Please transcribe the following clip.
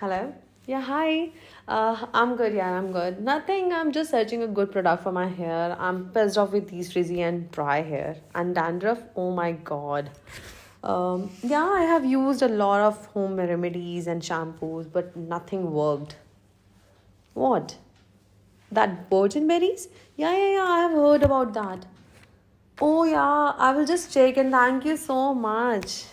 Hello? Yeah, hi. I'm good. Yeah, I'm good. Nothing. I'm just searching a good product for my hair. I'm pissed off with these frizzy and dry hair and dandruff. Oh my god. Yeah, I have used a lot of home remedies and shampoos, but nothing worked. What? That virgin berries? Yeah. I have heard about that. Oh yeah, I will just check and thank you so much.